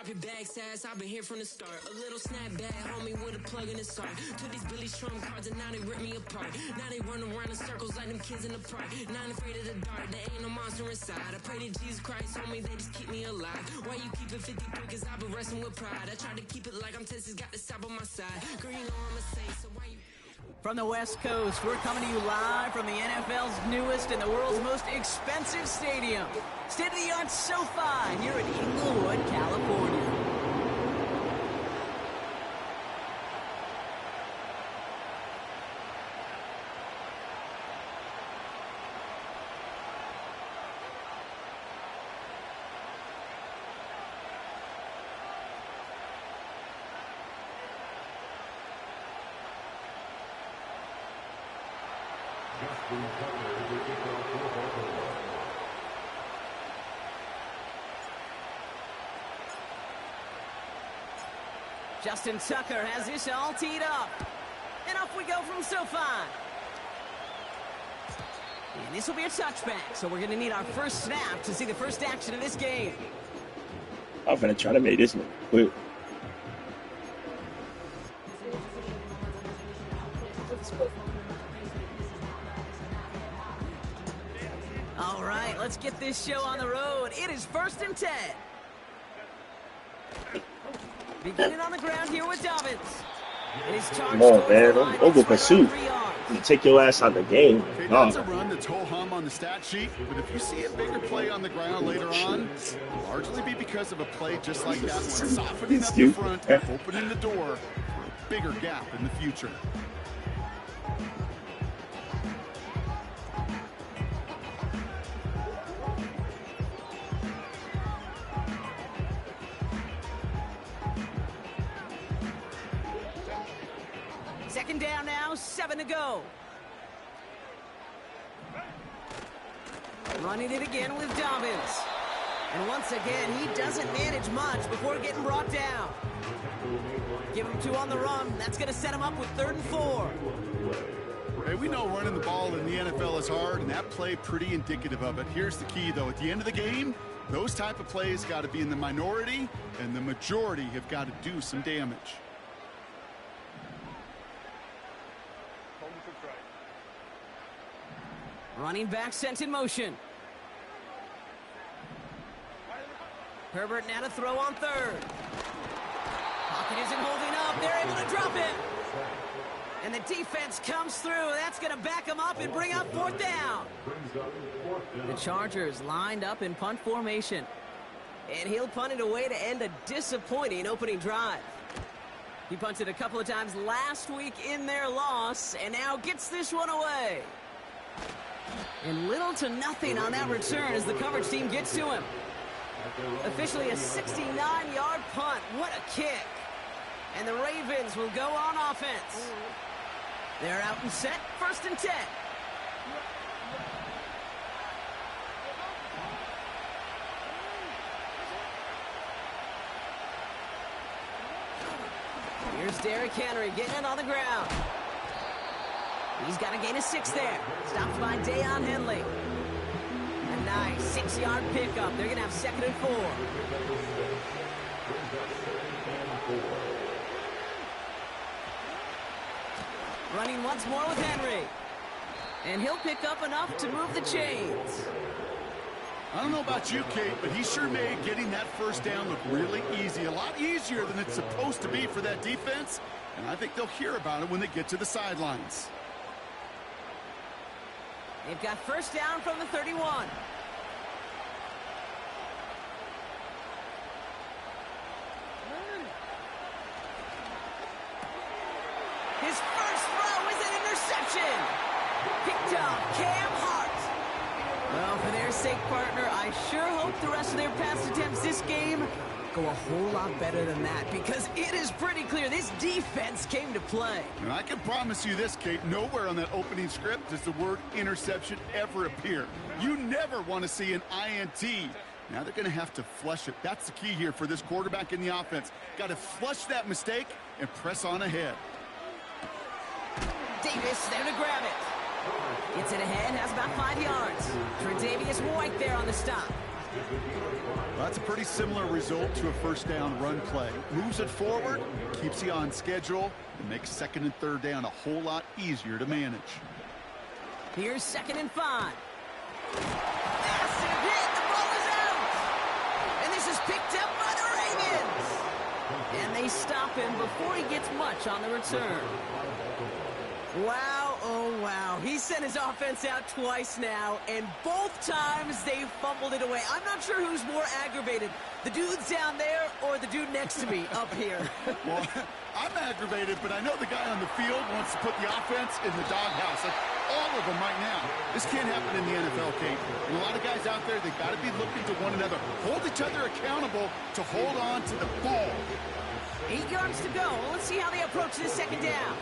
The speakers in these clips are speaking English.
Drop your bags, ass, I've been here from the start. A little snapback, homie, with a plug in his heart. Took these Billy Strum cards and now they rip me apart. Now they run around in circles like them kids in the park. Now I'm afraid of the dark, there ain't no monster inside. I pray to Jesus Christ, homie, they just keep me alive. Why you keep it 53? Cause I've been wrestling with pride. I try to keep it like I'm Texas, got the South on my side. Girl, you know I'm a saint, so why you... From the West Coast, we're coming to you live from the NFL's newest and the world's most expensive stadium. State-of-the-art SoFi here in Inglewood, California. Justin Tucker has this all teed up. And off we go from SoFi. And this will be a touchback, so we're going to need our first snap to see the first action of this game. I'm going to try to make this one quick. All right, let's get this show on the road. It is 1st and 10. Beginning on the ground here with Dobbins. Come on, man. Don't go pursue. You take your ass out of the game. Okay, that's a run that's ho-hum on the stat sheet, but if you see a bigger play on the ground later on, it'll largely be because of a play just like that one, softening up the front, opening the door for a bigger gap in the future. Second down now, 7 to go. Running it again with Dobbins. And once again, he doesn't manage much before getting brought down. Give him 2 on the run. That's going to set him up with 3rd and 4. Hey, we know running the ball in the NFL is hard, and that play pretty indicative of it. Here's the key, though. At the end of the game, those type of plays got to be in the minority, and the majority have got to do some damage. Running back sent in motion. Herbert now to throw on 3rd. Pocket isn't holding up. They're able to drop it. And the defense comes through. That's going to back them up and bring up 4th down. The Chargers lined up in punt formation. And he'll punt it away to end a disappointing opening drive. He punted a couple of times last week in their loss and now gets this one away. And little to nothing on that return as the coverage team gets to him. Officially a 69-yard punt. What a kick. And the Ravens will go on offense. They're out and set. 1st and 10. Here's Derrick Henry getting it on the ground. He's got a gain of 6 there. Stopped by Deion Henley. A nice 6-yard pickup. They're going to have 2nd and 4. Running once more with Henry. And he'll pick up enough to move the chains. I don't know about you, Kate, but he sure made getting that first down look really easy. A lot easier than it's supposed to be for that defense. And I think they'll hear about it when they get to the sidelines. They've got first down from the 31. His first throw is an interception. Picked up Cam Hart. Well, for their sake, partner, I sure hope the rest of their pass attempts this game go a whole lot better than that, because it is pretty clear this defense came to play. And I can promise you this, Kate, nowhere on that opening script does the word interception ever appear. You never want to see an INT. Now they're going to have to flush it. That's the key here for this quarterback in the offense. Got to flush that mistake and press on ahead. Davis there to grab it. Gets it ahead, has about 5 yards. Tre'Davious White there on the stop. Well, that's a pretty similar result to a first down run play. Moves it forward, keeps you on schedule, and makes second and third down a whole lot easier to manage. Here's 2nd and 5. Massive hit. The ball is out. And this is picked up by the Ravens. And they stop him before he gets much on the return. Wow, oh wow. He sent his offense out twice now, and both times they fumbled it away. I'm not sure who's more aggravated, the dudes down there or the dude next to me up here. Well, I'm aggravated, but I know the guy on the field wants to put the offense in the doghouse. Like all of them right now. This can't happen in the NFL, Kate. And a lot of guys out there, they've got to be looking to one another. Hold each other accountable to hold on to the ball. 8 yards to go. Let's see how they approach this 2nd down.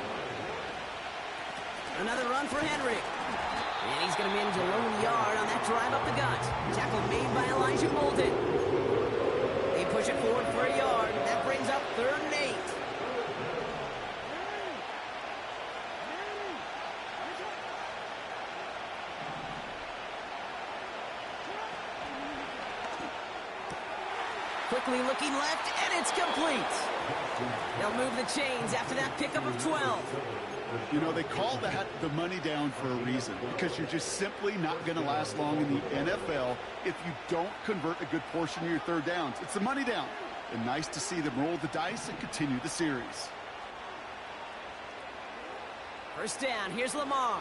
Another run for Henry. And he's going to manage a lone yard on that drive up the gut. Tackle made by Elijah Bolden. They push it forward for a yard. That brings up 3rd and 8. Quickly looking left, and it's complete. They'll move the chains after that pickup of 12. You know, they call that the money down for a reason, because you're just simply not going to last long in the NFL if you don't convert a good portion of your third downs. It's the money down. And nice to see them roll the dice and continue the series. First down, here's Lamar.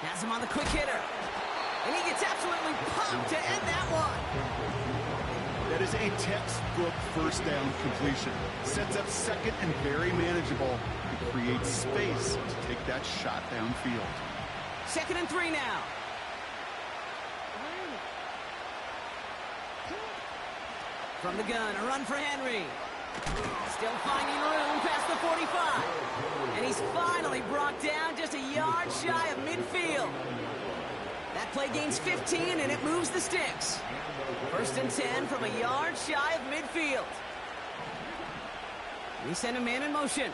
Has him on the quick hitter. And he gets absolutely pumped to end that one. That is a textbook first down completion. Sets up second and very manageable. It creates space to take that shot downfield. 2nd and 3 now. From the gun, a run for Henry. Still finding room past the 45. And he's finally brought down just a yard shy of midfield. That play gains 15, and it moves the sticks. 1st and 10 from a yard shy of midfield. We send a man in motion.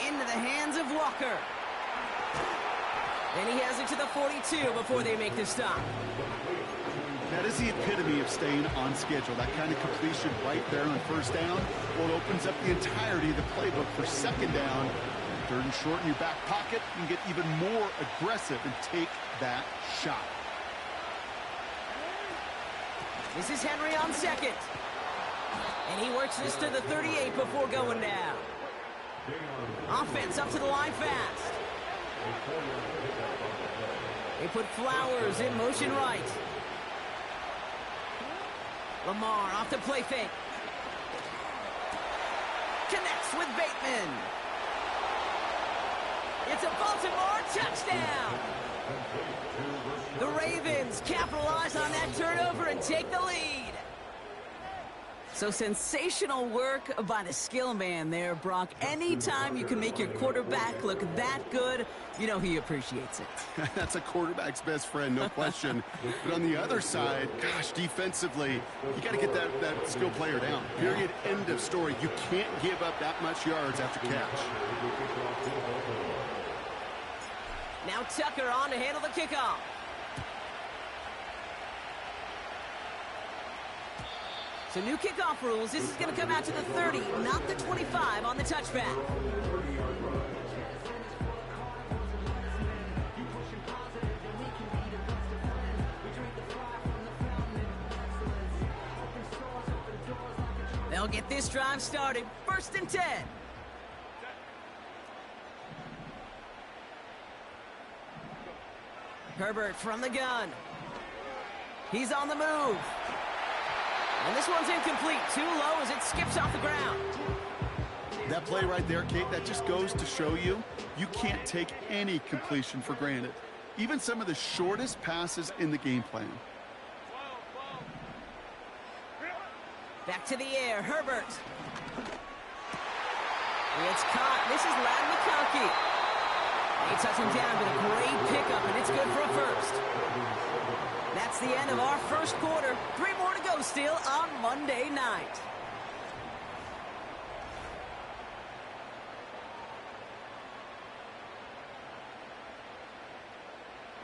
Into the hands of Walker. And he has it to the 42 before they make the stop. That is the epitome of staying on schedule. That kind of completion right there on first down. Well, it opens up the entirety of the playbook for second down. 3rd and short in your back pocket. You can get even more aggressive and take that shot. This is Henry on 2nd. And he works this to the 38 before going down. Offense up to the line fast. They put Flowers in motion right. Lamar off the play fake. Connects with Bateman. It's a Baltimore touchdown. The Ravens capitalize on that turnover and take the lead. So sensational work by the skill man there, Brock. Anytime you can make your quarterback look that good, you know he appreciates it. That's a quarterback's best friend, no question. But on the other side, gosh, defensively, you got to get that skill player down. Period, end of story. You can't give up that much yards after catch. Now Tucker on to handle the kickoff. So new kickoff rules. This is going to come out to the 30, not the 25 on the touchback. They'll get this drive started. 1st and 10. Herbert from the gun. He's on the move. And this one's incomplete. Too low as it skips off the ground. That play right there, Kate, that just goes to show you, you can't take any completion for granted. Even some of the shortest passes in the game plan. Back to the air, Herbert. It's caught. This is Ladd McConkey. They touch him down with a great pickup, and it's good for a first. That's the end of our first quarter. 3 more to go still on Monday night.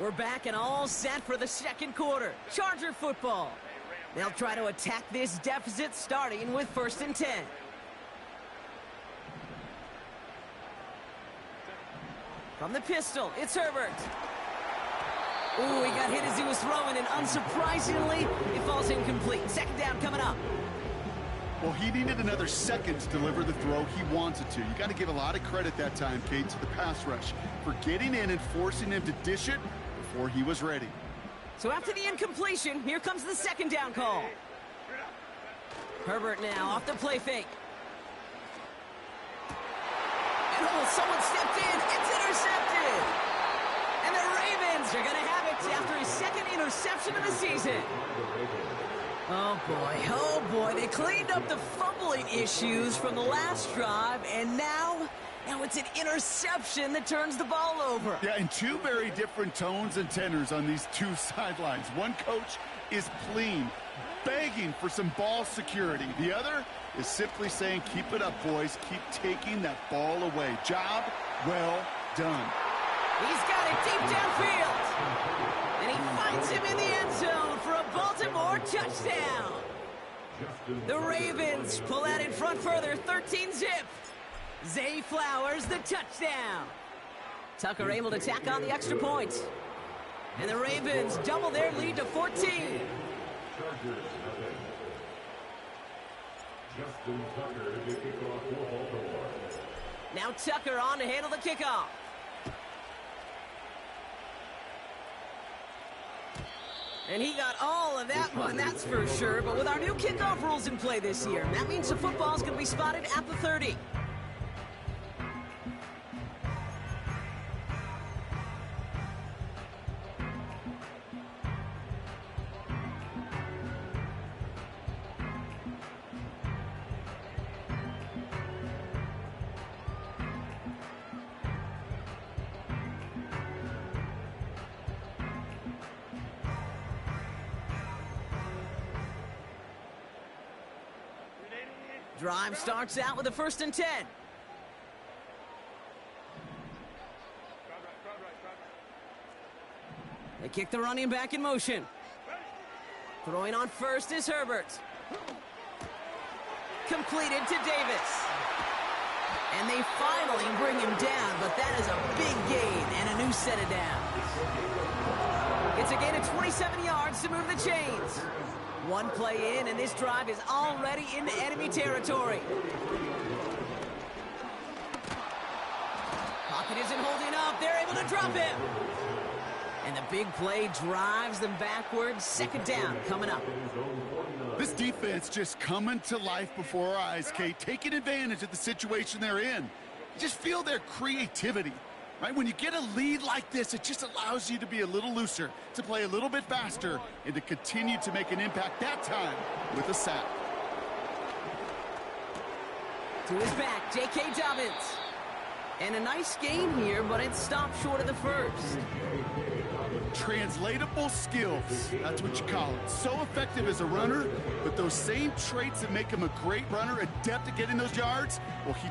We're back and all set for the second quarter. Charger football. They'll try to attack this deficit starting with 1st and 10. From the pistol, it's Herbert. Ooh, he got hit as he was throwing, and unsurprisingly, it falls incomplete. 2nd down coming up. Well, he needed another second to deliver the throw he wanted to. You got to give a lot of credit that time, Kate, to the pass rush for getting in and forcing him to dish it before he was ready. So after the incompletion, here comes the 2nd down call. Herbert now off the play fake. And oh, someone stepped in. It's intercepted. And the Ravens are going to have it after his 2nd interception of the season. Oh boy, they cleaned up the fumbling issues from the last drive, and now it's an interception that turns the ball over. Yeah, and two very different tones and tenors on these two sidelines. One coach is pleading, begging for some ball security. The other is simply saying, keep it up, boys. Keep taking that ball away. Job well done. He's got it deep downfield. And he finds him in the end zone for a Baltimore touchdown. The Ravens pull out in front further, 13-zip. Zay Flowers, the touchdown. Tucker able to tack on the extra point. And the Ravens double their lead to 14. Now Tucker on to handle the kickoff. And he got all of that one, that's for sure. But with our new kickoff rules in play this year, that means the football is going to be spotted at the 30. Drive starts out with a 1st and 10. They kick the running back in motion. Throwing on first is Herbert. Completed to Davis. And they finally bring him down, but that is a big gain and a new set of downs. It's a gain of 27 yards to move the chains. One play in, and this drive is already into enemy territory. Pocket isn't holding up. They're able to drop him. And the big play drives them backwards. 2nd down coming up. This defense just coming to life before our eyes, Kate, taking advantage of the situation they're in. You just feel their creativity. Right? When you get a lead like this, it just allows you to be a little looser, to play a little bit faster, and to continue to make an impact that time with a sack. To his back, J.K. Dobbins. And a nice game here, but it stopped short of the 1st. Translatable skills, that's what you call it. So effective as a runner, but those same traits that make him a great runner, adept at getting those yards, well, he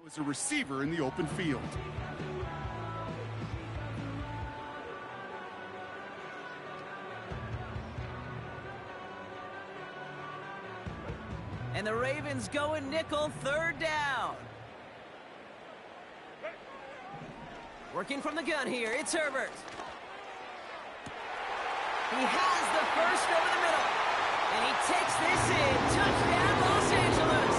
as a receiver in the open field. And the Ravens go in nickel, third down. Working from the gun here, it's Herbert. He has the first over the middle. And he takes this in. Touchdown, Los Angeles.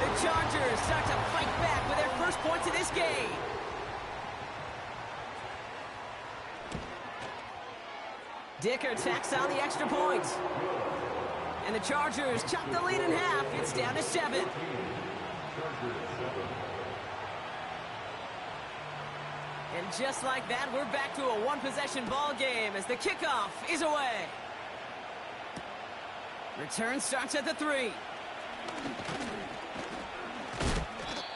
The Chargers start to fight back with their first points of this game. Dicker tacks on the extra point. And the Chargers chop the lead in half. It's down to 7. And just like that, we're back to a one-possession ball game as the kickoff is away. Return starts at the 3.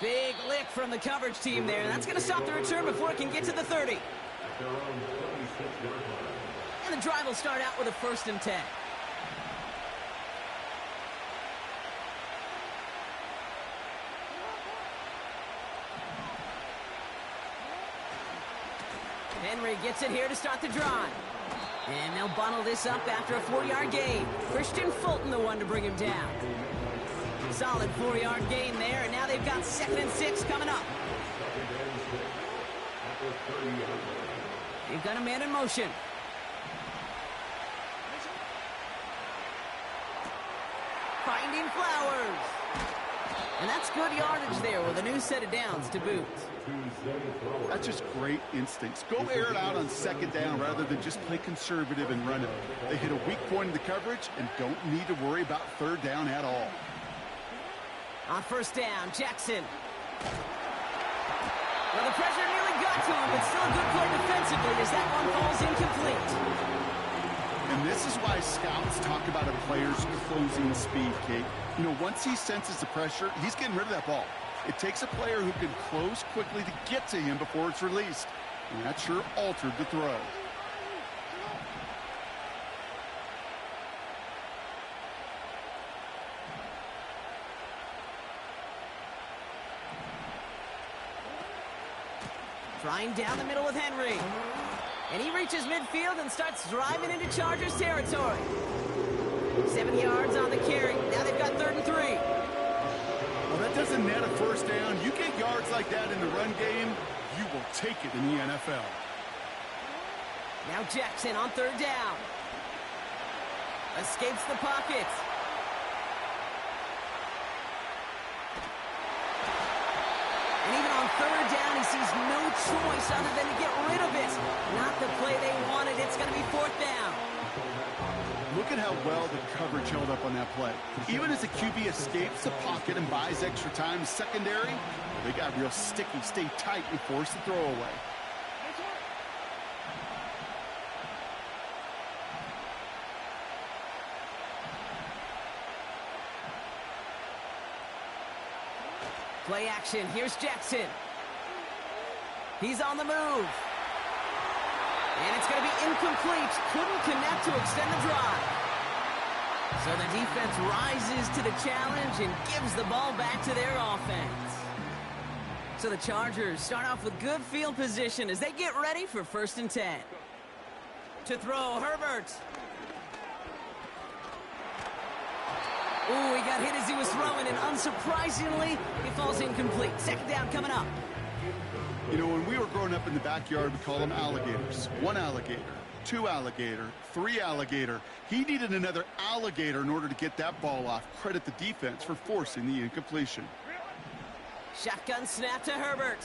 Big lick from the coverage team there. That's going to stop the return before it can get to the 30. And the drive will start out with a 1st and 10. Henry gets it here to start the drive. And they'll bundle this up after a 4-yard gain. Christian Fulton the one to bring him down. Solid 4-yard gain there, and now they've got 2nd and 6 coming up. They've got a man in motion. Finding Flowers. And that's good yardage there with a new set of downs to boot. That's just great instincts. Go air it out on 2nd down rather than just play conservative and run it. They hit a weak point in the coverage and don't need to worry about 3rd down at all. On 1st down, Jackson. Well, the pressure nearly got to him, but still a good play defensively as that one falls incomplete. And this is why scouts talk about a player's closing speed, Kate. You know, once he senses the pressure, he's getting rid of that ball. It takes a player who can close quickly to get to him before it's released. And that sure altered the throw. Trying down the middle with Henry. And he reaches midfield and starts driving into Chargers territory. 7 yards on the carry. Now they've got 3rd and 3. Well, that doesn't net a 1st down. You get yards like that in the run game, you will take it in the NFL. Now Jackson on 3rd down. Escapes the pocket. And even on 3rd down, he sees no choice other than to get rid of it. Not the play they wanted. It's going to be 4th down. Look at how well the coverage held up on that play. Even as the QB escapes the pocket and buys extra time in secondary, they got real sticky, stay tight, and force the throw away. Play action. Here's Jackson. He's on the move. And it's going to be incomplete. Couldn't connect to extend the drive. So the defense rises to the challenge and gives the ball back to their offense. So the Chargers start off with good field position as they get ready for 1st and 10. To throw, Herbert. Ooh, he got hit as he was throwing, and unsurprisingly, he falls incomplete. 2nd down coming up. You know, when we were growing up in the backyard, we call them alligators. 1 alligator, 2 alligator, 3 alligator. He needed another alligator in order to get that ball off. Credit the defense for forcing the incompletion. Shotgun snap to Herbert.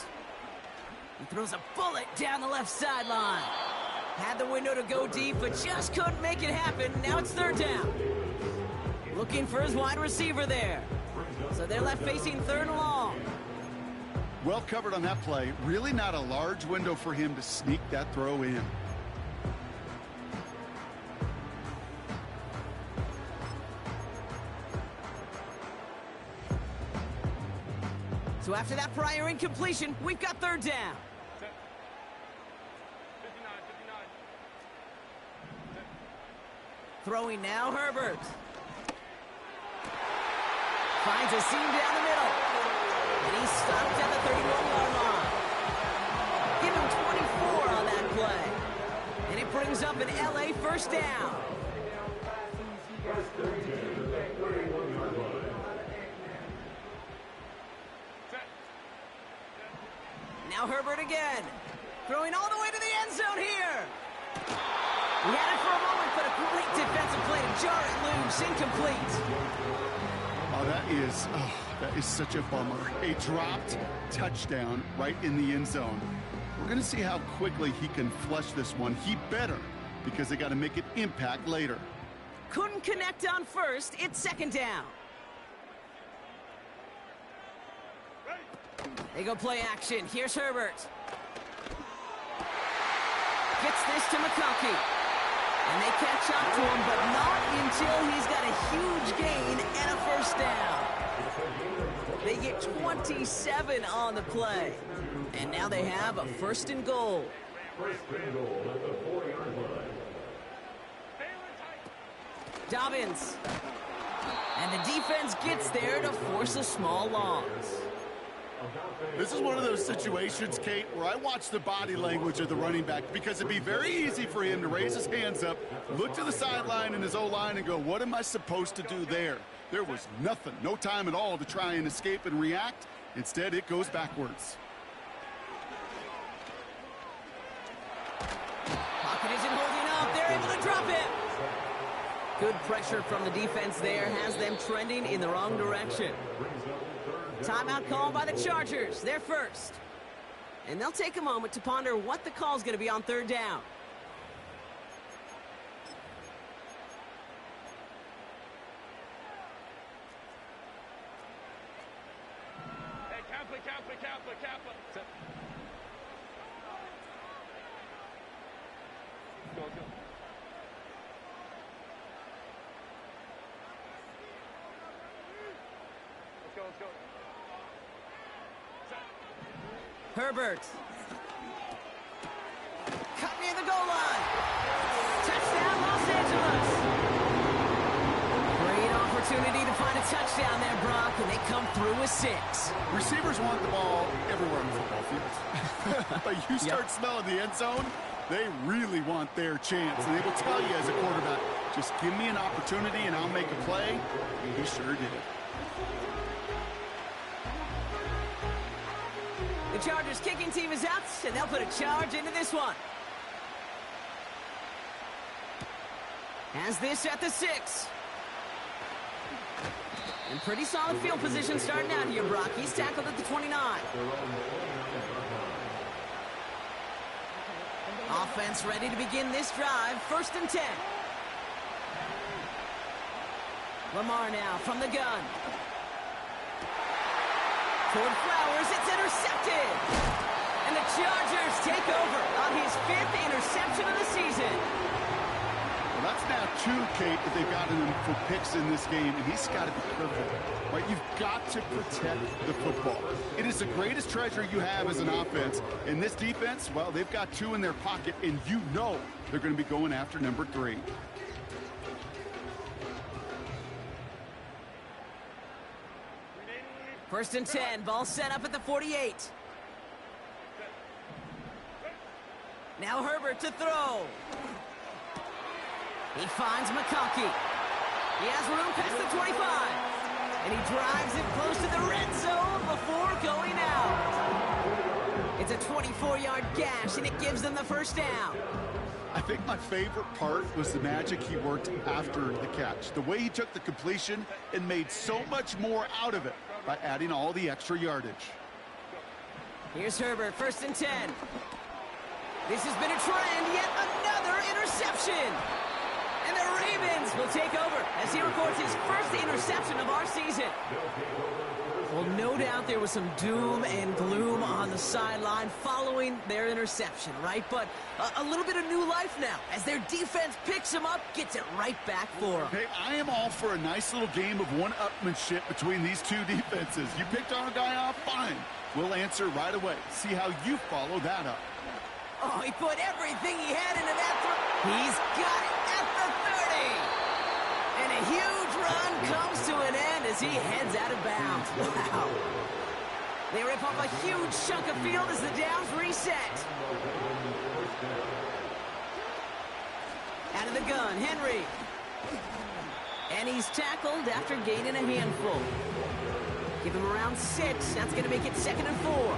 He throws a bullet down the left sideline. Had the window to go deep, but just couldn't make it happen. Now it's 3rd down. Looking for his wide receiver there. So they're left facing 3rd and long. Well covered on that play. Really not a large window for him to sneak that throw in. So after that prior incompletion, we've got 3rd down. Throwing now, Herbert. Finds a seam down the middle. And he first down. Now Herbert again. Throwing all the way to the end zone here. He had it for a moment, but a great defensive play to jar it loose. Incomplete. Oh, that is such a bummer. A dropped touchdown right in the end zone. We're going to see how quickly he can flush this one. He better, because they got to make an impact later. Couldn't connect on first. It's second down. They go play action. Here's Herbert. Gets this to McConkey. And they catch up to him, but not until he's got a huge gain and a first down. They get 27 on the play. And now they have a first and goal. Dobbins. And the defense gets there to force a small loss. This is one of those situations, Kate, where I watch the body language of the running back, because it'd be very easy for him to raise his hands up, look to the sideline in his O-line and go, what am I supposed to do there? There was nothing, no time at all to try and escape and react. Instead, it goes backwards. Pocket isn't holding up. They're able to drop it. Good pressure from the defense there has them trending in the wrong direction. Timeout called by the Chargers. They're first. And they'll take a moment to ponder what the call's going to be on third down. Hey, Kappa. Go. Let's go. Herbert. Cut near the goal line. Touchdown, Los Angeles. Great opportunity to find a touchdown there, Brock, and they come through with 6. Receivers want the ball everywhere on the football field. But you start smelling the end zone, they really want their chance. And they will tell you as a quarterback, just give me an opportunity and I'll make a play. And he sure did. The Chargers kicking team is out, and they'll put a charge into this one. Has this at the 6. And pretty solid field position starting out here, Brock. He's tackled at the 29. Offense ready to begin this drive. First and 10. Lamar now from the gun. Toward Flowers, it's intercepted. And the Chargers take over on his 5th interception of the season. Well, that's now 2, Kate, that they've gotten him for picks in this game, and he's got to be careful. Right? You've got to protect the football. It is the greatest treasure you have as an offense. In this defense, well, they've got 2 in their pocket, and you know they're going to be going after number 3. First and 10, ball set up at the 48. Now Herbert to throw. He finds McConkey. He has room past the 25. And he drives it close to the red zone before going out. It's a 24-yard gash, and it gives them the first down. I think my favorite part was the magic he worked after the catch. The way he took the completion and made so much more out of it by adding all the extra yardage. Here's Herbert, first and 10. This has been a trend, yet another interception. And the Ravens will take over as he records his first interception of our season. Well, no doubt there was some doom and gloom on the sideline following their interception, right? But a little bit of new life now as their defense picks him up, gets it right back for him. Hey, I am all for a nice little game of one-upmanship between these 2 defenses. You picked our guy off, fine. We'll answer right away. See how you follow that up. Oh, he put everything he had into that throw. He's got it at the 30. And a huge run comes to an end as he heads out of bounds. Wow. They rip off a huge chunk of field as the downs reset. Out of the gun, Henry. And he's tackled after gaining a handful. Give him around 6. That's going to make it 2nd and 4.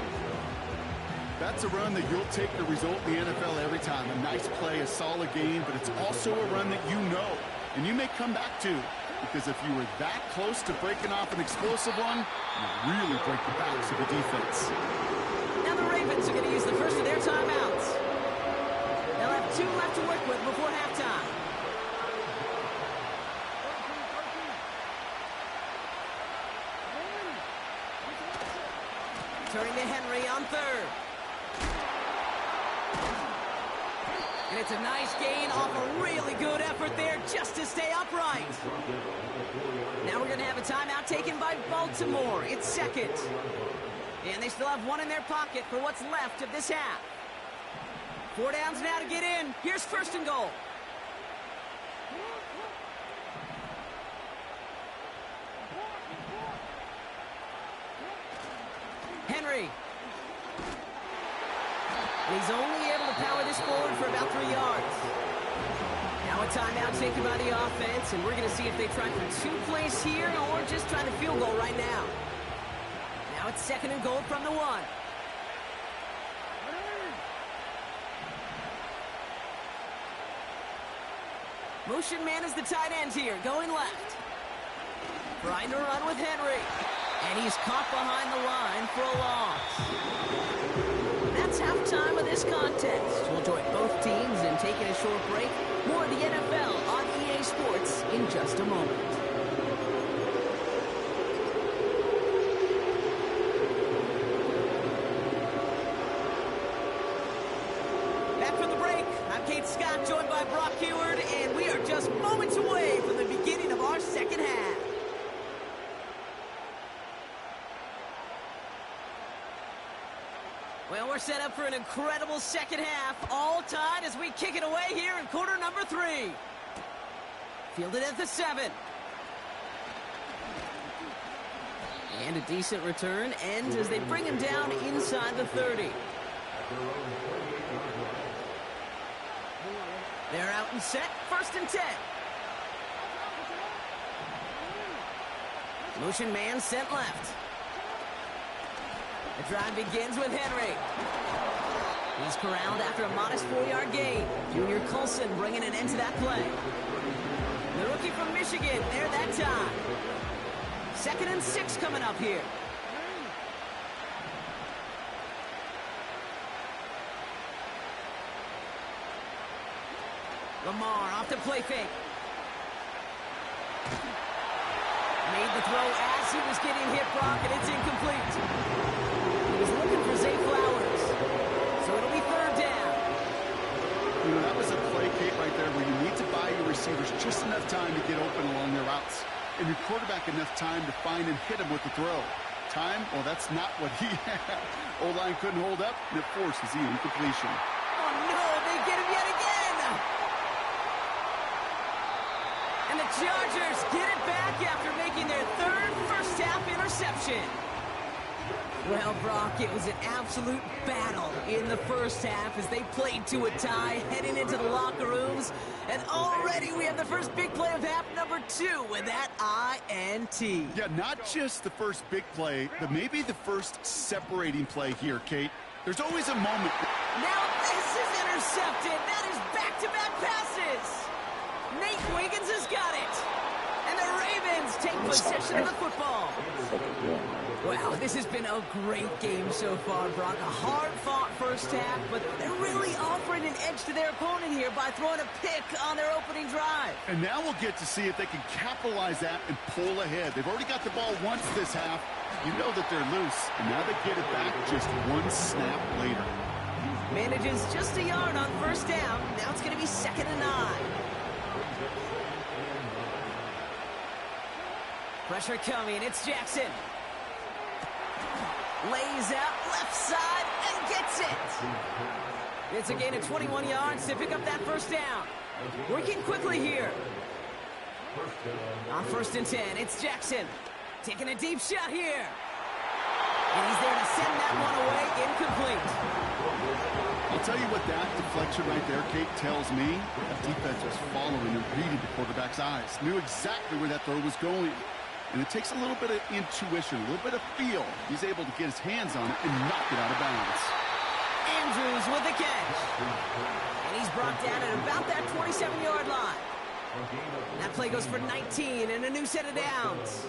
That's a run that you'll take the result in the NFL every time. A nice play, a solid game, but it's also a run that you know and you may come back to. Because if you were that close to breaking off an explosive one, you really break the backs of the defense. Now the Ravens are going to use the first of their timeouts. They'll have 2 left to work with before halftime. Turning to Henry on 3rd. And it's a nice gain off a really good effort there just to stay upright. Now we're going to have a timeout taken by Baltimore. It's 2nd. And they still have 1 in their pocket for what's left of this half. 4 downs now to get in. Here's 1st and goal. Henry. And he's only able to power this forward for about 3 yards. Now a timeout taken by the offense, and we're going to see if they try for 2 plays here or just try the field goal right now. Now it's 2nd and goal from the 1. Motion man is the tight end here, going left. Trying to run with Henry. And he's caught behind the line for a loss. That's halftime of this contest. We'll join both teams in taking a short break. More of the NFL on EA Sports in just a moment. Back from the break, I'm Kate Scott, joined by Brock Heward, and we are just moments away from the beginning of our 2nd half. Well, we're set up for an incredible 2nd half, all tied as we kick it away here in quarter number 3. Fielded at the 7. And a decent return ends as they bring him down inside the 30. They're out and set, 1st and 10. Motion man sent left. The drive begins with Henry. He's corralled after a modest 4-yard gain. Junior Colson bringing an end to that play. The rookie from Michigan there that time. 2nd and 6 coming up here. Lamar off the play fake. Made the throw as he was getting hit, Brock, and it's incomplete. He was looking for Zay Flowers. So it'll be 3rd down. You know, that was a play, Kate, right there where you need to buy your receivers just enough time to get open along their routes. And your quarterback enough time to find and hit him with the throw. Time? Well, that's not what he had. O-line couldn't hold up, and it forces the incompletion. Oh, no, they get him yet again. And the Chargers get it back after making their 3rd first-half interception. Well, Brock, it was an absolute battle in the first half as they played to a tie heading into the locker rooms. And already we have the first big play of half number 2 with that INT. Yeah, not just the first big play, but maybe the first separating play here, Kate. There's always a moment. Now this is intercepted. That is back-to-back passes. Nate Wiggins has got it. And the Ravens take possession of the football. Wow, this has been a great game so far, Brock. A hard-fought first half, but they're really offering an edge to their opponent here by throwing a pick on their opening drive. And now we'll get to see if they can capitalize that and pull ahead. They've already got the ball once this half. You know that they're loose, and now they get it back just 1 snap later. Manages just a yard on 1st down. Now it's going to be 2nd and 9. Pressure coming. It's Jackson. Lays out left side and gets it. It's a gain of 21 yards to pick up that 1st down. Working quickly here. On 1st and 10, it's Jackson. Taking a deep shot here. And he's there to send that one away incomplete. I'll tell you what that deflection right there, Kate, tells me. The defense was following and reading the quarterback's eyes. Knew exactly where that throw was going. And it takes a little bit of intuition, a little bit of feel. He's able to get his hands on it and knock it out of bounds. Andrews with the catch. And he's brought down at about that 27-yard line. That play goes for 19 and a new set of downs.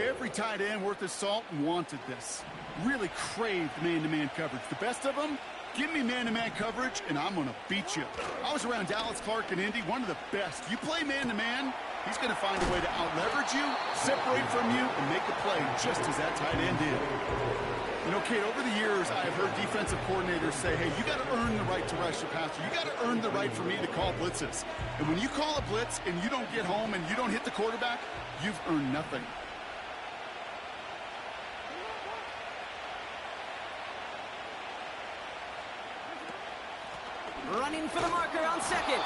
Every tight end worth his salt wanted this. Really craved man-to-man coverage. The best of them, give me man-to-man coverage, and I'm going to beat you. I was around Dallas Clark and Indy, one of the best. You play man-to-man, he's going to find a way to out-leverage you, separate from you, and make a play just as that tight end did. You know, Kate, over the years, I've heard defensive coordinators say, hey, you got to earn the right to rush your passer. You got to earn the right for me to call blitzes. And when you call a blitz and you don't get home and you don't hit the quarterback, you've earned nothing. Running for the marker on second.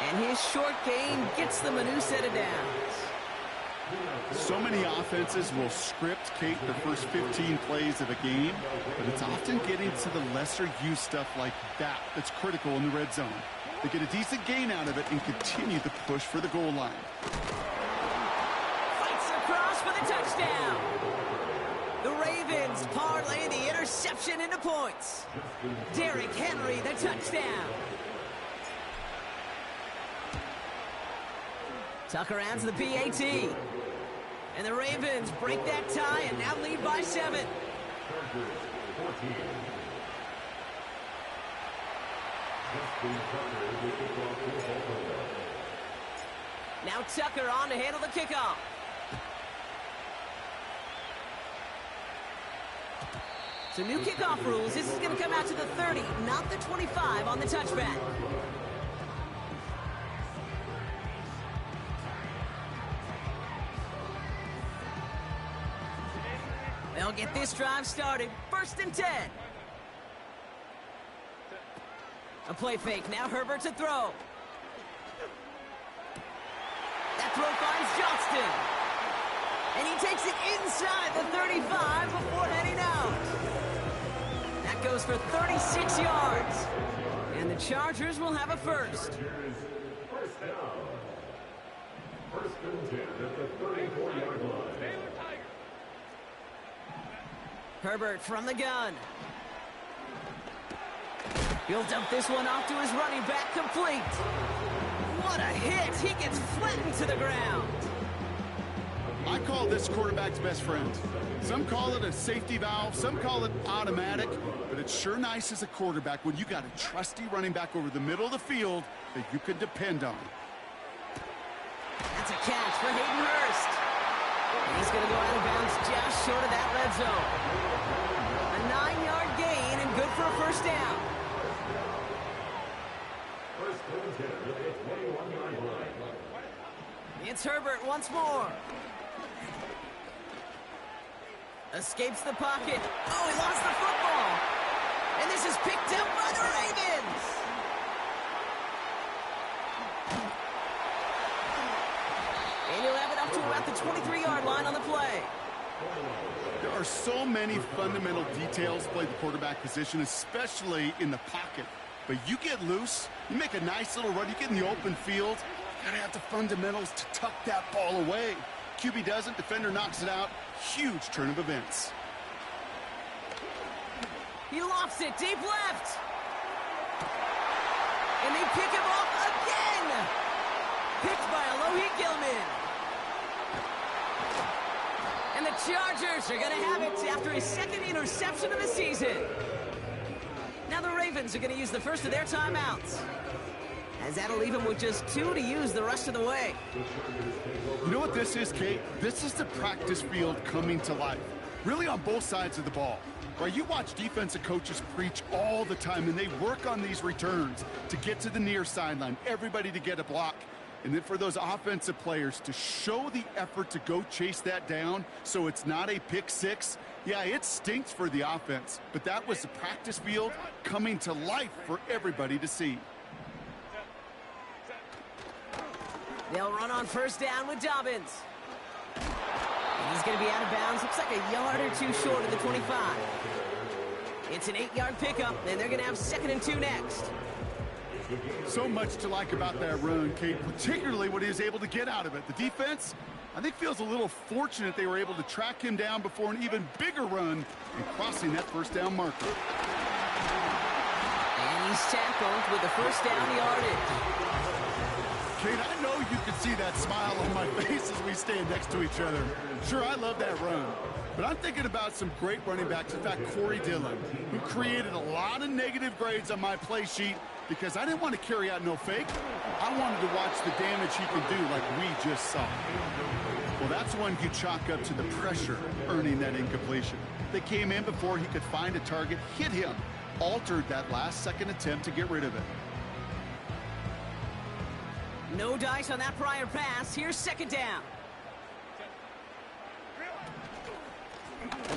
And his short gain gets them a new set of downs. So many offenses will script, Kate, the first 15 plays of a game, but it's often getting to the lesser-used stuff like that that's critical in the red zone. They get a decent gain out of it and continue the push for the goal line. Fights across for the touchdown. The Ravens parlay the interception into points. Derrick Henry, the touchdown. Tucker adds the PAT. And the Ravens break that tie and now lead by 7. Now Tucker on to handle the kickoff. So new kickoff rules. This is going to come out to the 30, not the 25 on the touchback. They'll get this drive started. 1st and 10. A play fake. Now Herbert to throw. That throw finds Johnston. And he takes it inside the 35 before heading out. That goes for 36 yards. And the Chargers will have a first. First down. 1st and 10 at the 34-yard line. Herbert from the gun. He'll dump this one off to his running back, complete. What a hit. He gets flattened to the ground. I call this quarterback's best friend. Some call it a safety valve, some call it automatic, but it's sure nice as a quarterback when you got a trusty running back over the middle of the field that you can depend on. That's a catch for Hayden Hurst. He's going to go out of bounds just short of that red zone. A 9-yard gain and good for a first down. 1st and 10 at the 21-yard line. It's Herbert once more. Escapes the pocket. Oh, he lost the football. And this is picked up by the Ravens. And he'll have it up to about the 23-yard line on the play. There are so many fundamental details to play the quarterback position, especially in the pocket. But you get loose, you make a nice little run, you get in the open field, you gotta have the fundamentals to tuck that ball away. QB doesn't, defender knocks it out. Huge turn of events. He lofts it deep left. And they pick him off again. Picked by Alohi Gilman. And the Chargers are going to have it after his 2nd interception of the season. Now the Ravens are going to use the first of their timeouts, as that'll leave him with just 2 to use the rest of the way. You know what this is, Kate? This is the practice field coming to life. Really on both sides of the ball. Right, you watch defensive coaches preach all the time, and they work on these returns to get to the near sideline, everybody to get a block. And then for those offensive players to show the effort to go chase that down so it's not a pick six. Yeah, it stinks for the offense, but that was the practice field coming to life for everybody to see. They'll run on first down with Dobbins. And he's going to be out of bounds. Looks like a yard or 2 short of the 25. It's an 8-yard pickup, and they're going to have 2nd and 2 next. So much to like about that run, Kate, particularly what he was able to get out of it. The defense, I think, feels a little fortunate they were able to track him down before an even bigger run and crossing that first down marker. And he's tackled with the first down yardage. Kate, I know you can see that smile on my face as we stand next to each other. Sure, I love that run. But I'm thinking about some great running backs. In fact, Corey Dillon, who created a lot of negative grades on my play sheet because I didn't want to carry out no fake. I wanted to watch the damage he can do like we just saw. Well, that's one you chalk up to the pressure earning that incompletion. They came in before he could find a target, hit him, altered that last-second attempt to get rid of it. No dice on that prior pass. Here's 2nd down.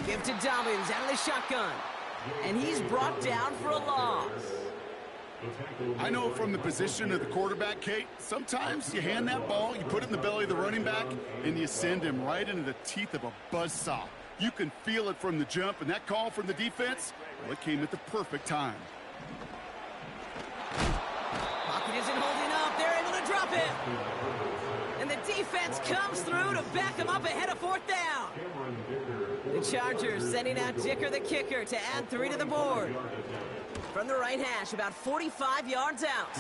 Give to Dobbins out of the shotgun. And he's brought down for a loss. I know from the position of the quarterback, Kate, sometimes you hand that ball, you put it in the belly of the running back, and you send him right into the teeth of a buzzsaw. You can feel it from the jump, and that call from the defense, well, it came at the perfect time. Pocket isn't holding up. They're able to drop it. And the defense comes through to back him up ahead of 4th down. The Chargers sending out Dicker the kicker to add 3 to the board. From the right hash, about 45 yards out.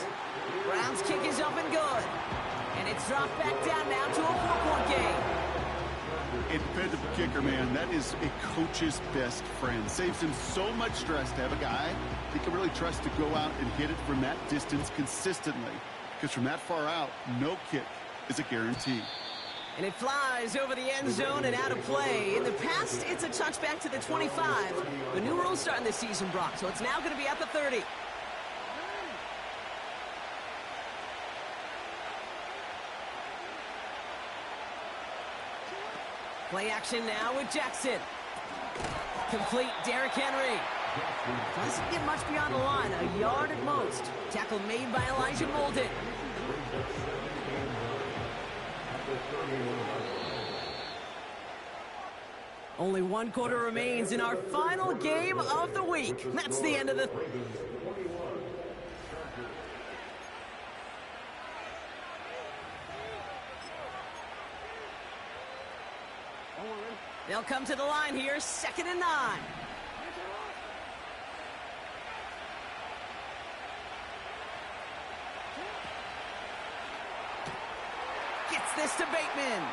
Brown's kick is up and good. And it's dropped back down now to a 4-point game. A dependable kicker, man, that is a coach's best friend. Saves him so much stress to have a guy he can really trust to go out and hit it from that distance consistently. Because from that far out, no kick is a guarantee. And it flies over the end zone and out of play. In the past, it's a touchback to the 25. The new rule starting this season, Brock, so it's now going to be at the 30. Play action now with Jackson. Complete, Derrick Henry. Doesn't get much beyond the line, a yard at most. Tackle made by Elijah Molden. Only 1 quarter remains in our final game of the week. That's the end of the... They'll come to the line here, 2nd and 9. Gets this to Bateman.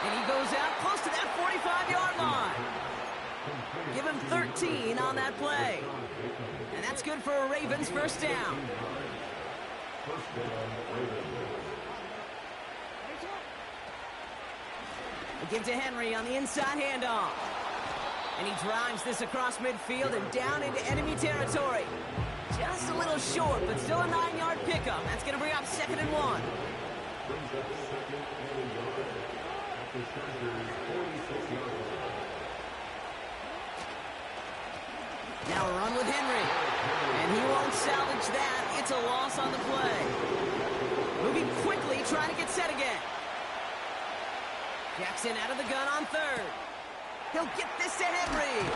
And he goes out close to that 45-yard line. Give him 13 on that play. And that's good for a Ravens first down. They give to Henry on the inside handoff. And he drives this across midfield and down into enemy territory. Just a little short, but still a 9-yard pickup. That's going to bring up 2nd and 1. Now a run with Henry. And he won't salvage that. It's a loss on the play. Moving quickly, trying to get set again. Jackson out of the gun on 3rd. He'll get this to Henry.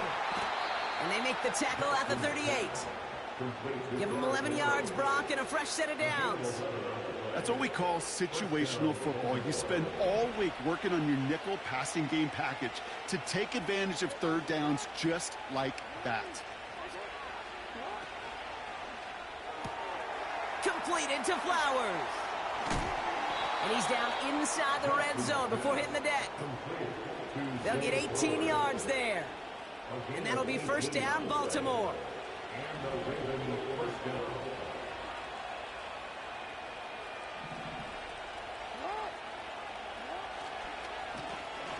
And they make the tackle at the 38. Give him 11 yards, Brock, and a fresh set of downs. That's what we call situational football. You spend all week working on your nickel passing game package to take advantage of 3rd downs just like that. Completed to Flowers. And he's down inside the red zone before hitting the deck. They'll get 18 yards there. And that'll be first down, Baltimore.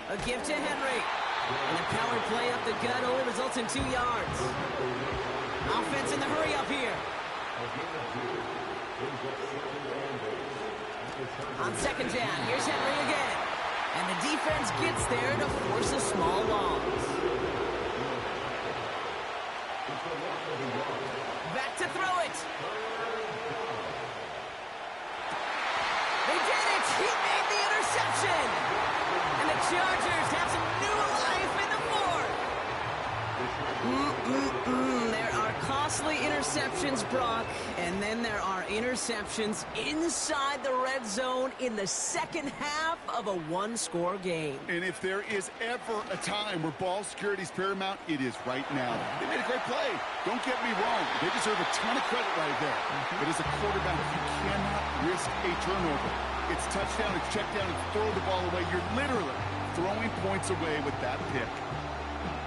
A give to Henry. And the power play up the gut only results in 2 yards. Offense in the hurry up here. On 2nd down, here's Henry again. And the defense gets there to force a small loss. Back to throw it. They did it! He made the interception! And the Chargers have some new life in the fourth. Mostly interceptions, Brock, and then there are interceptions inside the red zone in the second half of a one-score game. And if there is ever a time where ball security is paramount, it is right now. They made a great play. Don't get me wrong. They deserve a ton of credit right there. But as a quarterback, you cannot risk a turnover. It's touchdown, it's check down, it's throw the ball away. You're literally throwing points away with that pick.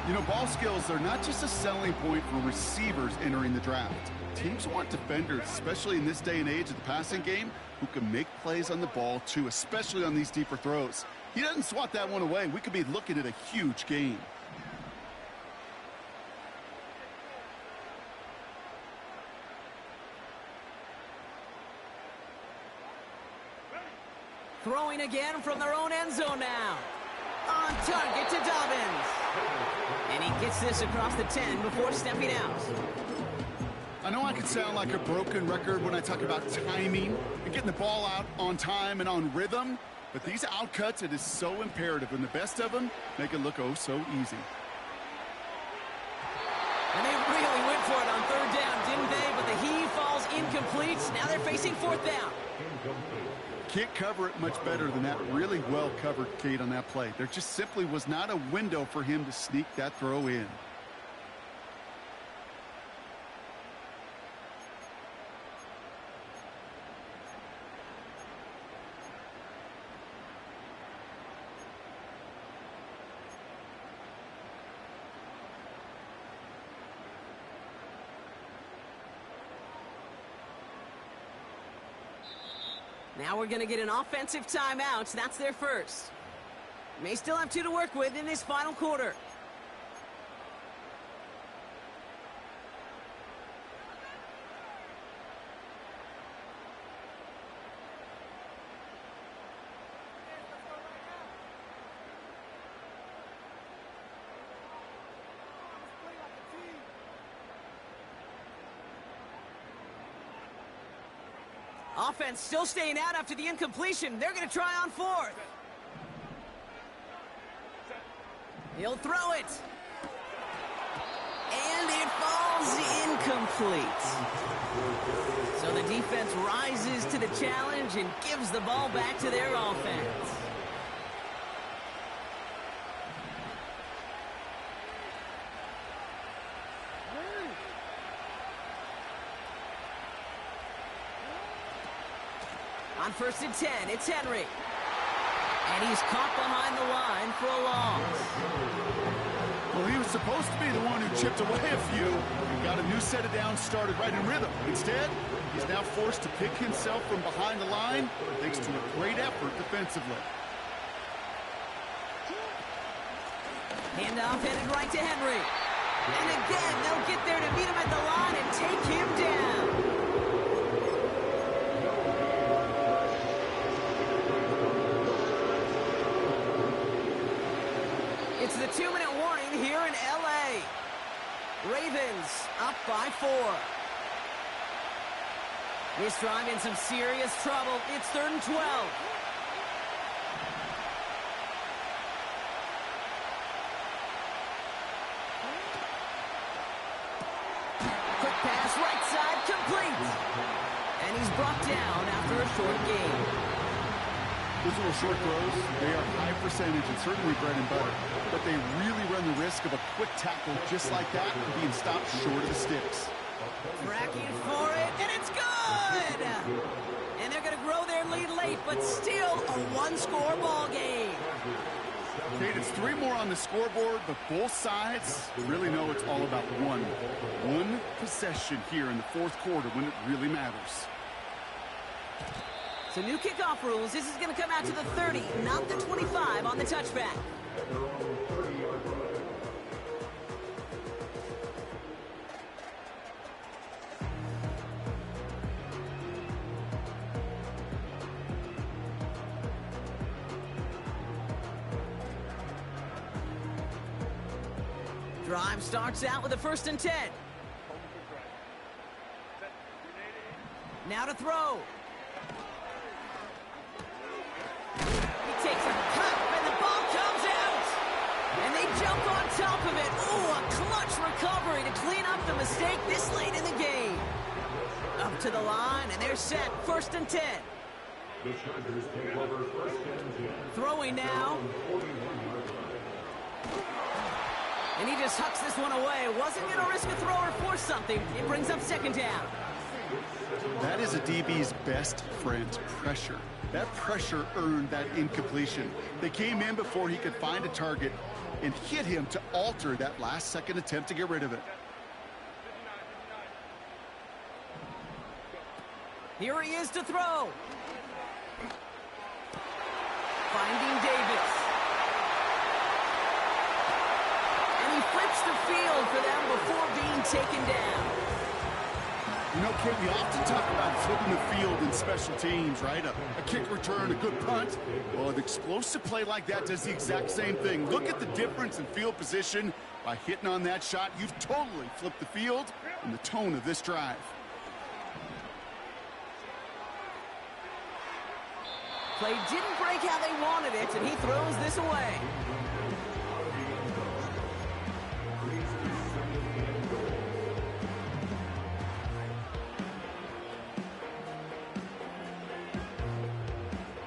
You know, ball skills are not just a selling point for receivers entering the draft. Teams want defenders, especially in this day and age of the passing game, who can make plays on the ball too, especially on these deeper throws. He doesn't swat that one away. We could be looking at a huge game. Throwing again from their own end zone now. On target to Dobbins. And he gets this across the 10 before stepping out. I know I can sound like a broken record when I talk about timing and getting the ball out on time and on rhythm, but these outcuts, it is so imperative, and the best of them make it look oh so easy. And they really went for it on third down, didn't they? But the heave falls incomplete. Now they're facing fourth down. Can't cover it much better than that. Really well covered, Kate, on that play. There just simply was not a window for him to sneak that throw in. Now we're going to get an offensive timeout. That's their first. May still have 2 to work with in this final quarter. Offense still staying out after the incompletion. They're going to try on fourth. He'll throw it. And it falls incomplete. So the defense rises to the challenge and gives the ball back to their offense. On first and 10, it's Henry. And he's caught behind the line for a loss. Well, he was supposed to be the one who chipped away a few and got a new set of downs started right in rhythm. Instead, he's now forced to pick himself from behind the line thanks to a great effort defensively. Handoff headed right to Henry. And again, they'll get there to meet him at the line and take him down. It's the 2-minute warning here in L.A. Ravens up by 4. This drive in some serious trouble. It's 3rd and 12. Quick pass right side, complete. And he's brought down after a short gain. Those little short throws, they are high percentage and certainly bread and butter. But they really run the risk of a quick tackle just like that and being stopped short of the sticks. Tracking for it, and it's good! And they're going to grow their lead late, but still a one-score ball game. Kate, it's 3 more on the scoreboard, but both sides really know it's all about one possession here in the 4th quarter when it really matters. So new kickoff rules. This is going to come out to the 30, not the 25 on the touchback. Drive starts out with a 1st and 10. Now to throw. He takes a cut, and the ball comes out. And they jump on top of it. Ooh, a clutch recovery to clean up the mistake this late in the to the line, and they're set. 1st and 10. The Chargers take over 1st and 10. Throwing now. And he just hucks this one away. Wasn't going to risk a throw or force something. It brings up 2nd down. That is a DB's best friend, pressure. That pressure earned that incompletion. They came in before he could find a target and hit him to alter that last-second attempt to get rid of it. Here he is to throw. Finding Davis. And he flips the field for them before being taken down. You know, Kate, we often talk about flipping the field in special teams, right? A kick return, a good punt. Well, an explosive play like that does the exact same thing. Look at the difference in field position. By hitting on that shot, you've totally flipped the field and the tone of this drive. Play didn't break how they wanted it, and he throws this away.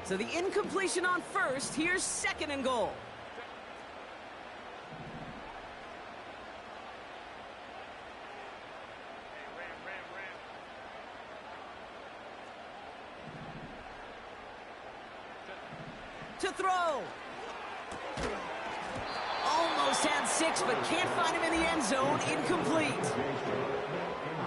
So the incompletion on 1st. Here's 2nd and goal. To throw. Almost had 6, but can't find him in the end zone. Incomplete.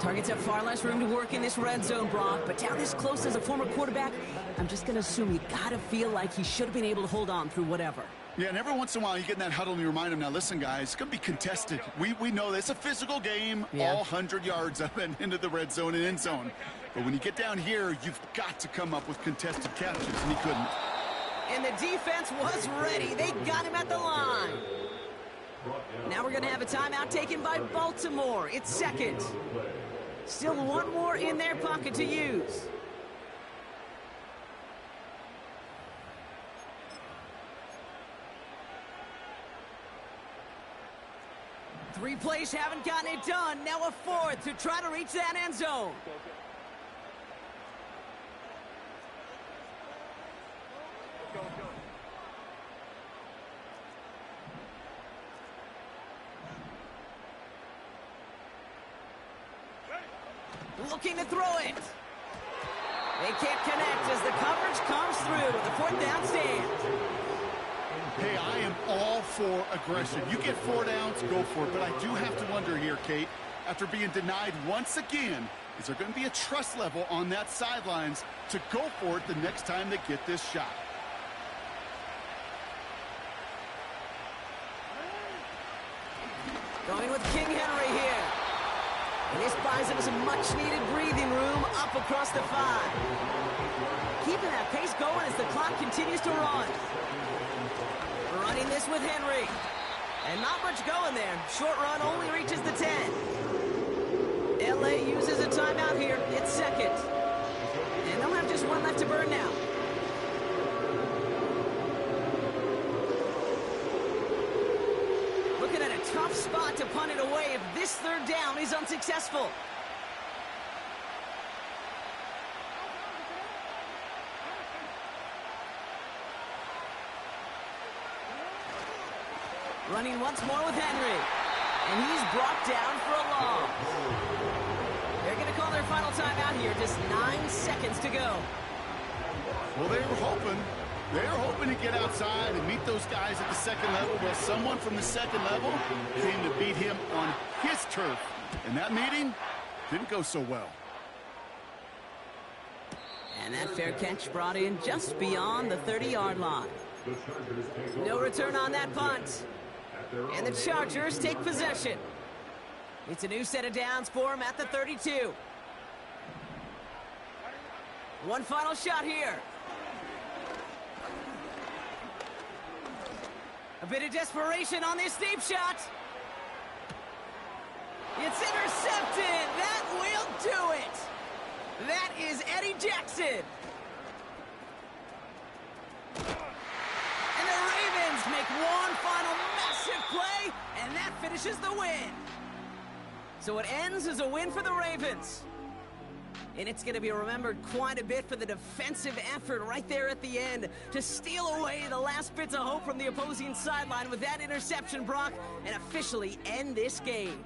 Targets have far less room to work in this red zone, Brock, but down this close as a former quarterback, I'm just going to assume you got to feel like he should have been able to hold on through whatever. Yeah, and every once in a while you get in that huddle and you remind him, now listen, guys, it's going to be contested. We know this. It's a physical game, all 100 yards up and into the red zone and end zone. But when you get down here, you've got to come up with contested catches, and he couldn't. And the defense was ready. They got him at the line. Now we're going to have a timeout taken by Baltimore. It's 2nd. Still one more in their pocket to use. Three plays haven't gotten it done. Now a 4th to try to reach that end zone. Looking to throw it. They can't connect as the coverage comes through. The 4th down stand. Hey, I am all for aggression. You get 4 downs, go for it. But I do have to wonder here, Kate, after being denied once again, is there going to be a trust level on that sidelines to go for it the next time they get this shot? Going with King Henry here. And this buys him some much-needed breathing room up across the 5. Keeping that pace going as the clock continues to run. Running this with Henry. And not much going there. Short run only reaches the 10. LA uses a timeout here. It's 2nd. And they'll have just one left to burn now. Looking at a tough spot to punt it away if this 3rd down is unsuccessful. Running once more with Henry. And he's brought down for a loss. They're going to call their final timeout here. Just 9 seconds to go. Well, they were hoping to get outside and meet those guys at the 2nd level. Well, someone from the 2nd level came to beat him on his turf. And that meeting didn't go so well. And that fair catch brought in just beyond the 30-yard line. No return on that punt. And the Chargers take possession. It's a new set of downs for them at the 32. One final shot here. A bit of desperation on this deep shot. It's intercepted. That will do it. That is Eddie Jackson. And the Ravens make one final massive play, and that finishes the win. So it ends as a win for the Ravens. And it's going to be remembered quite a bit for the defensive effort right there at the end to steal away the last bits of hope from the opposing sideline with that interception, Brock, and officially end this game.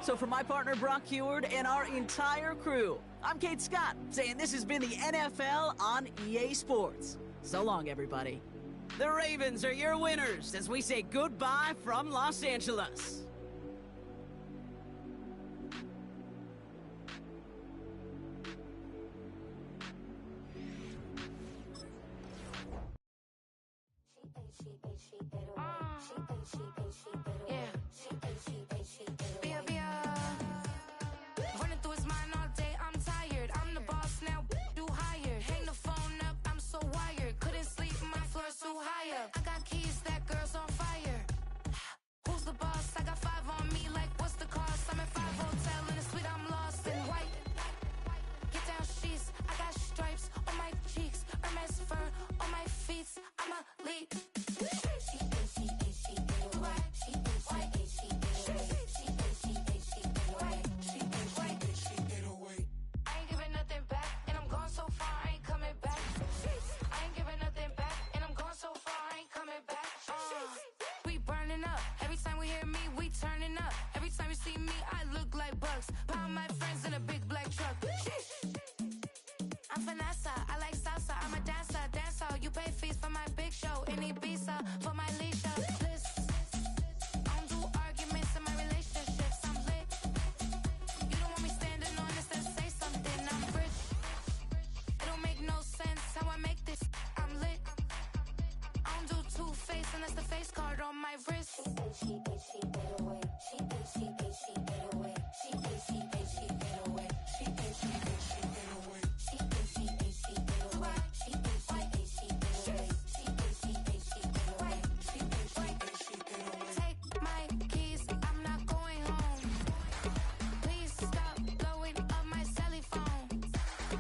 So for my partner, Brock Heward, and our entire crew, I'm Kate Scott, saying this has been the NFL on EA Sports. So long, everybody. The Ravens are your winners as we say goodbye from Los Angeles.